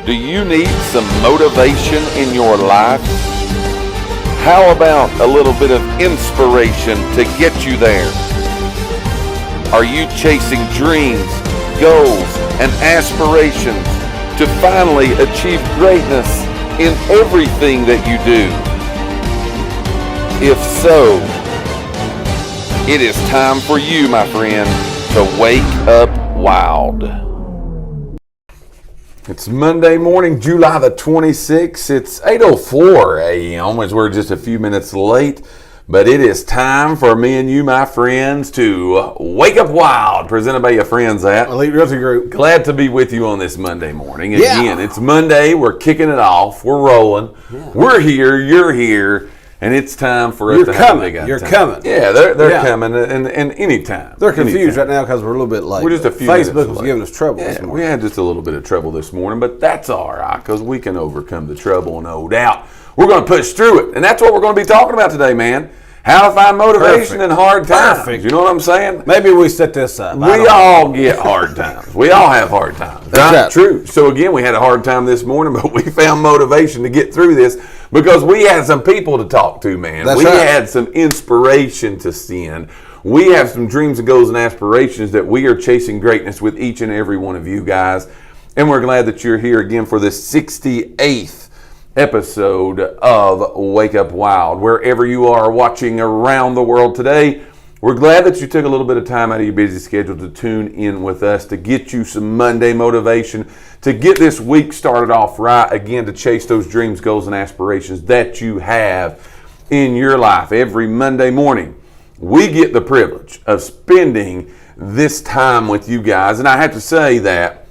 Do you need some motivation in your life? How about a little bit of inspiration to get you there? Are you chasing dreams, goals, and aspirations to finally achieve greatness in everything that you do? If so, it is time for you, my friend, to wake up wild. It's Monday morning, July the 26th. It's 8:04 a.m. as we're just a few minutes late. But it is time for me and you, my friends, to wake up wild. Presented by your friends at Elite Realty Group. Glad to be with you on this Monday morning. Again, It's Monday. We're kicking it off. We're rolling. Yeah. We're here. You're here. And it's time for us to have a big time. You're coming. Yeah, they're coming, and any time. They're confused right now because we're a little bit late. We're just a few Facebook was giving us trouble this morning. We had just a little bit of trouble this morning, but that's all right because we can overcome the trouble, no doubt. We're going to push through it, and that's what we're going to be talking about today, man. How to find motivation in hard times. Perfect. You know what I'm saying? Maybe we set this up. We all get hard times. We all have hard times. That's true. So again, we had a hard time this morning, but we found motivation to get through this because we had some people to talk to, man. We had some inspiration to send. We have some dreams and goals and aspirations that we are chasing greatness with each and every one of you guys. And we're glad that you're here again for this 68th episode of Wake Up Wild. Wherever you are watching around the world today, we're glad that you took a little bit of time out of your busy schedule to tune in with us, to get you some Monday motivation, to get this week started off right, again, to chase those dreams, goals, and aspirations that you have in your life. Every Monday morning, we get the privilege of spending this time with you guys. And I have to say that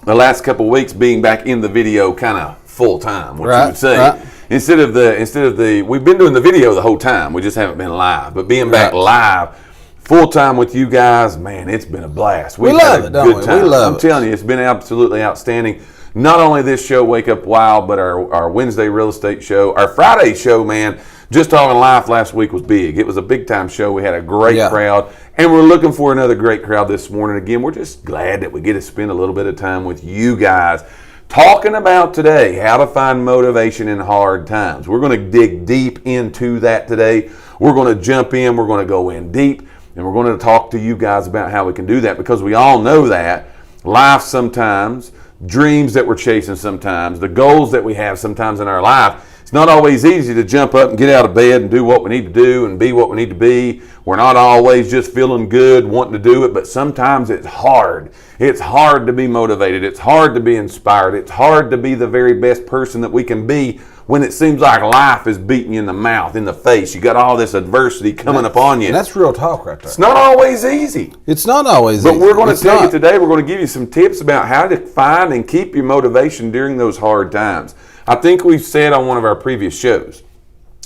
the last couple of weeks being back in the video kind of full time, what you would say. Right. Instead of the, we've been doing the video the whole time. We just haven't been live. But being back live, full time with you guys, man, it's been a blast. We love it, don't we? We love it. I'm telling you, it's been absolutely outstanding. Not only this show, Wake Up Wild, but our Wednesday real estate show, our Friday show, man. Just Talking Life last week was big. It was a big time show. We had a great crowd, and we're looking for another great crowd this morning. Again, we're just glad that we get to spend a little bit of time with you guys. Talking about today, how to find motivation in hard times. We're going to dig deep into that today. We're going to jump in, we're going to go in deep, and we're going to talk to you guys about how we can do that, because we all know that life sometimes, dreams that we're chasing sometimes, the goals that we have sometimes in our life, it's not always easy to jump up and get out of bed and do what we need to do and be what we need to be. We're not always just feeling good, wanting to do it, but sometimes it's hard. It's hard to be motivated. It's hard to be inspired. It's hard to be the very best person that we can be when it seems like life is beating you in the mouth, in the face. You got all this adversity coming upon you. And that's real talk right there. It's not always easy. It's not always easy. But we're going to tell you today, we're going to give you some tips about how to find and keep your motivation during those hard times. I think we've said on one of our previous shows,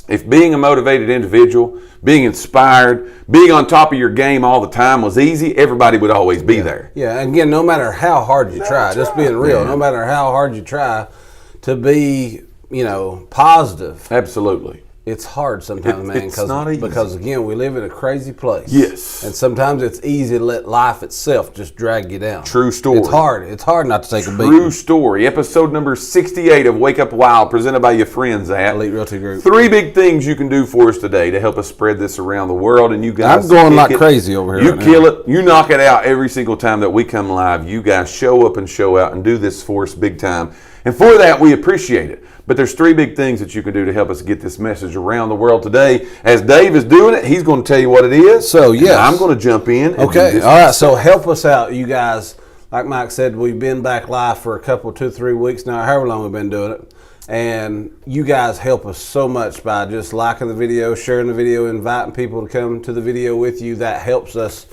if being a motivated individual, being inspired, being on top of your game all the time was easy, everybody would always be there. Yeah, and again, no matter how hard you try, just being real, no matter how hard you try to be, positive. Absolutely. It's hard sometimes, man, it's not easy. Because, again, we live in a crazy place. Yes. And sometimes it's easy to let life itself just drag you down. True story. It's hard. It's hard not to take a beating. True story. Episode number 68 of Wake Up Wild, presented by your friends at Elite Realty Group. 3 big things you can do for us today to help us spread this around the world. And you guys, I'm going like crazy over here. You kill it. You knock it out every single time that we come live. You guys show up and show out and do this for us big time. And for that, we appreciate it. But there's 3 big things that you can do to help us get this message around the world today. As Dave is doing it, he's going to tell you what it is. So, yes. I'm going to jump in. Okay. All right. So, help us out, you guys. Like Mike said, we've been back live for a couple, 2-3 weeks now, however long we've been doing it. And you guys help us so much by just liking the video, sharing the video, inviting people to come to the video with you. That helps us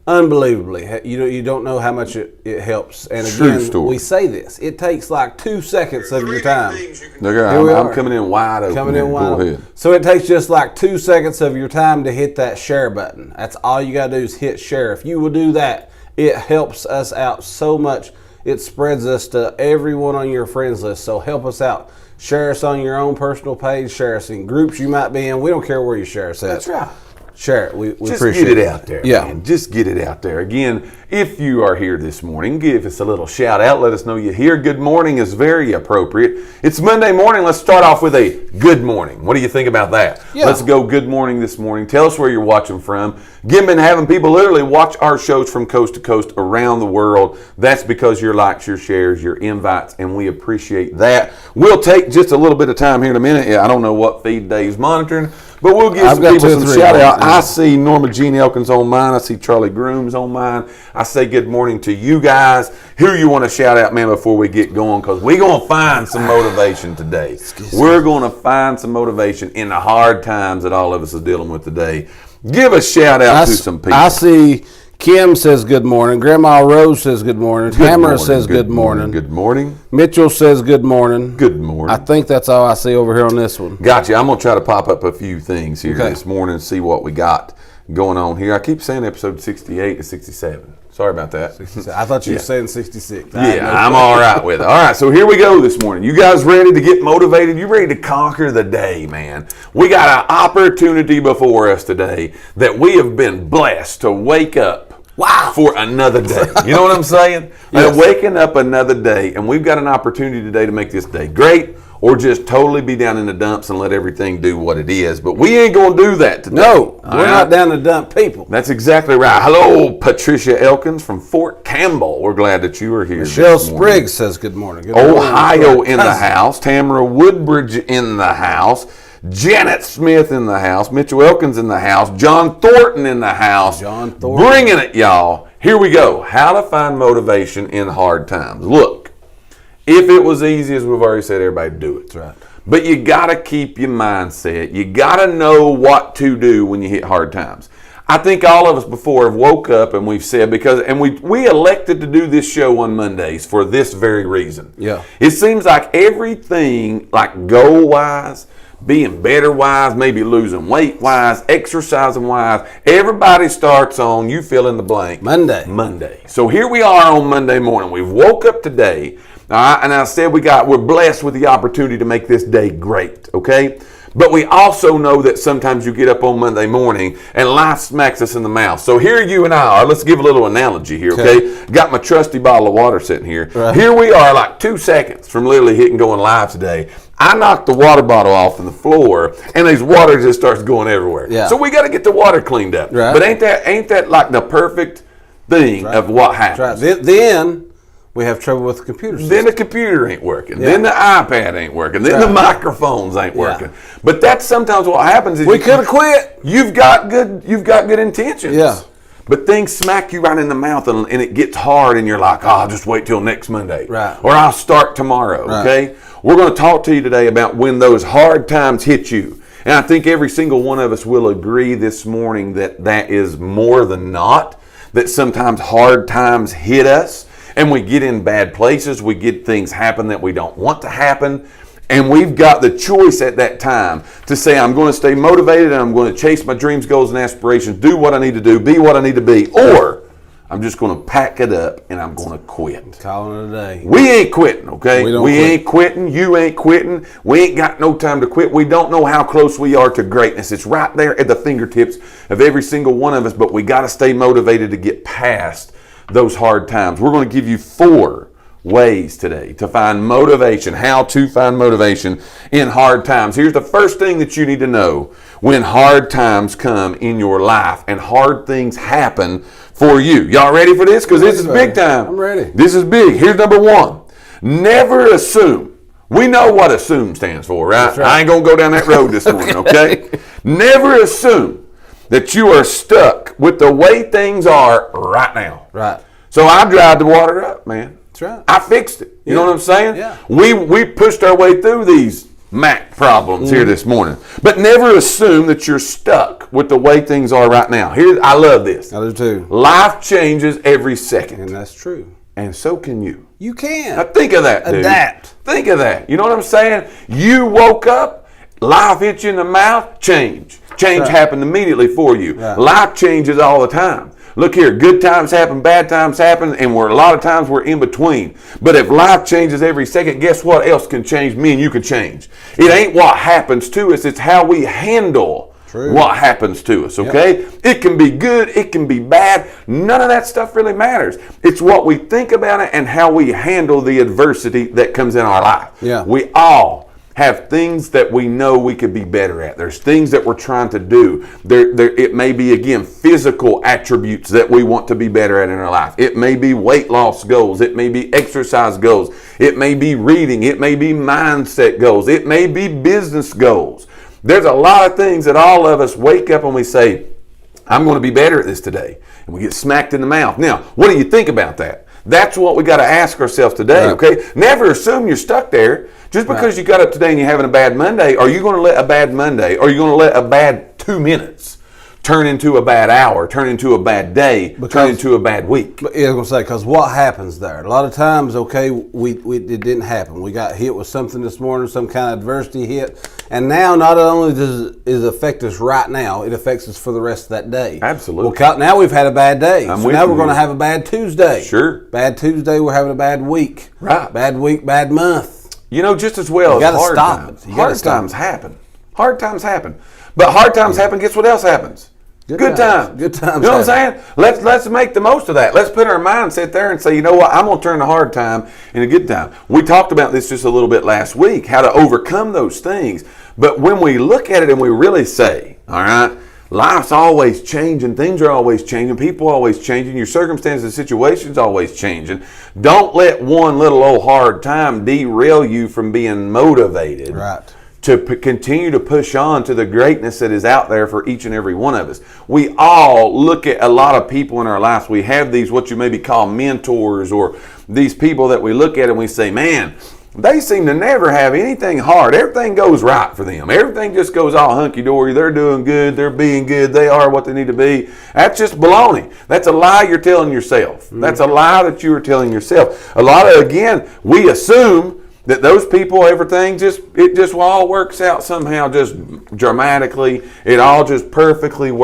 unbelievably. You don't know how much it helps. And again, we say this. It takes like 2 seconds of your time. I'm coming in wide open. Go ahead. So it takes just like 2 seconds of your time to hit that share button. That's all you got to do is hit share. If you will do that, it helps us out so much. It spreads us to everyone on your friends list. So help us out. Share us on your own personal page. Share us in groups you might be in. We don't care where you share us at. That's right. Share it. We just appreciate get it out there. Yeah. Man. Just get it out there. Again, if you are here this morning, give us a little shout out. Let us know you're here. Good morning is very appropriate. It's Monday morning. Let's start off with a good morning. What do you think about that? Yeah. Let's go good morning this morning. Tell us where you're watching from. Again, been having people literally watch our shows from coast to coast around the world. That's because your likes, your shares, your invites, and we appreciate that. We'll take just a little bit of time here in a minute. Yeah, I don't know what feed Dave's monitoring, but we'll give some people some shout out. I see Norma Jean Elkins on mine. I see Charlie Grooms on mine. I say good morning to you guys. Who you want to shout out, man, before we get going? Because we're going to find some motivation today. We're going to find some motivation in the hard times that all of us is dealing with today. Give a shout out to some people. I see Kim says good morning. Grandma Rose says good morning. Tamara says good morning. Good morning. Mitchell says good morning. Good morning. I think that's all I see over here on this one. Gotcha. I'm going to try to pop up a few things here this morning and see what we got going on here. I keep saying episode 68 to 67. Sorry about that. I thought you were saying 66. Yeah, I'm all right with it. All right, so here we go this morning. You guys ready to get motivated? You ready to conquer the day, man? We got an opportunity before us today that we have been blessed to wake up for another day. You know what I'm saying? Yes. Waking up another day, and we've got an opportunity today to make this day great or just totally be down in the dumps and let everything do what it is. But we ain't going to do that today. No, we're not down to dump people. That's exactly right. Hello, Patricia Elkins from Fort Campbell. We're glad that you are here. Michelle Spriggs says good morning. Good Ohio in the house. Tamara Woodbridge in the house. Janet Smith in the house. Mitchell Elkins in the house. John Thornton in the house. John Thornton. Bringing it, y'all. Here we go. How to find motivation in hard times. Look, if it was easy, as we've already said, everybody do it. That's right. But you got to keep your mindset. You got to know what to do when you hit hard times. I think all of us before have woke up and we've said, we elected to do this show on Mondays for this very reason. Yeah. It seems like everything, like goal-wise, being better-wise, maybe losing weight-wise, exercising-wise, everybody starts on, you fill in the blank. Monday. So here we are on Monday morning. We've woke up today. All right, and I said we're blessed with the opportunity to make this day great, okay? But we also know that sometimes you get up on Monday morning and life smacks us in the mouth. So here you and I are. Let's give a little analogy here, okay? Got my trusty bottle of water sitting here. Right. Here we are like 2 seconds from literally hitting going live today. I knocked the water bottle off on the floor, and this water just starts going everywhere. Yeah. So we got to get the water cleaned up. Right. But ain't that like the perfect thing of what happens? Right. Then we have trouble with the computer system. Then the computer ain't working. Yeah. Then the iPad ain't working. Then the microphones ain't working. But that's sometimes what happens is we could have quit. You've got good intentions. Yeah. But things smack you right in the mouth and it gets hard and you're like, I'll just wait till next Monday. Right. Or I'll start tomorrow. Right. Okay? We're going to talk to you today about when those hard times hit you. And I think every single one of us will agree this morning that is more than not, that sometimes hard times hit us. And we get in bad places. We get things happen that we don't want to happen. And we've got the choice at that time to say, I'm going to stay motivated and I'm going to chase my dreams, goals, and aspirations, do what I need to do, be what I need to be. Or I'm just going to pack it up and I'm going to quit. Calling it a day. We ain't quitting, okay? We ain't quitting. You ain't quitting. We ain't got no time to quit. We don't know how close we are to greatness. It's right there at the fingertips of every single one of us, but we got to stay motivated to get past those hard times. We're going to give you 4 ways today to find motivation, how to find motivation in hard times. Here's the first thing that you need to know when hard times come in your life and hard things happen for you. Y'all ready for this? Because this is big time. I'm ready. This is big. Here's number 1. Never assume. We know what assume stands for, right? That's right. I ain't going to go down that road this morning, okay? Never assume that you are stuck with the way things are right now. Right. So I dried the water up, man. That's right. I fixed it. You know what I'm saying? Yeah. We pushed our way through these Mac problems here this morning. But never assume that you're stuck with the way things are right now. I love this. I do too. Life changes every second. And that's true. And so can you. You can. Now think of that, dude. Adapt. Think of that. You know what I'm saying? You woke up, life hit you in the mouth, change. Change happened immediately for you. Right. Life changes all the time. Look here, good times happen, bad times happen, and a lot of times we're in between. But if life changes every second, guess what else can change? Me and you can change. It ain't what happens to us, it's how we handle what happens to us, okay? Yep. It can be good, it can be bad. None of that stuff really matters. It's what we think about it and how we handle the adversity that comes in our life. Yeah. We all have things that we know we could be better at. There's things that we're trying to do. It may be, again, physical attributes that we want to be better at in our life. It may be weight loss goals. It may be exercise goals. It may be reading. It may be mindset goals. It may be business goals. There's a lot of things that all of us wake up and we say, I'm going to be better at this today. And we get smacked in the mouth. Now, what do you think about that? That's what we got to ask ourselves today, okay? Never assume you're stuck there. Just because you got up today and you're having a bad Monday, are you going to let a bad Monday, or are you going to let a bad 2 minutes turn into a bad hour, turn into a bad day, turn into a bad week? I was going to say, because what happens there? A lot of times, okay, it didn't happen. We got hit with something this morning, some kind of adversity hit, and now not only does it affect us right now, it affects us for the rest of that day. Absolutely. Well, now we've had a bad day, so now we're going to have a bad Tuesday. Sure. Bad Tuesday, we're having a bad week. Right. Bad week, bad month. You know, just as well as hard times. Hard times happen. Hard times happen. But hard times happen, guess what else happens? Good times. Good times. You know what I'm saying? Let's make the most of that. Let's put our mindset there and say, you know what, I'm going to turn the hard time into a good time. We talked about this just a little bit last week, how to overcome those things. But when we look at it and we really say, all right, life's always changing, things are always changing, people are always changing, your circumstances and situations are always changing. Don't let one little old hard time derail you from being motivated. Right. To continue to push on to the greatness that is out there for each and every one of us. We all look at a lot of people in our lives. We have these, what you maybe call mentors, or these people that we look at and we say, man, they seem to never have anything hard. Everything goes right for them. Everything just goes all hunky-dory. They're doing good. They're being good. They are what they need to be. That's just baloney. That's a lie you're telling yourself. That's a lie that you are telling yourself. A lot of, again, we assume that those people, everything it just all works out somehow, just dramatically. It all just perfectly works.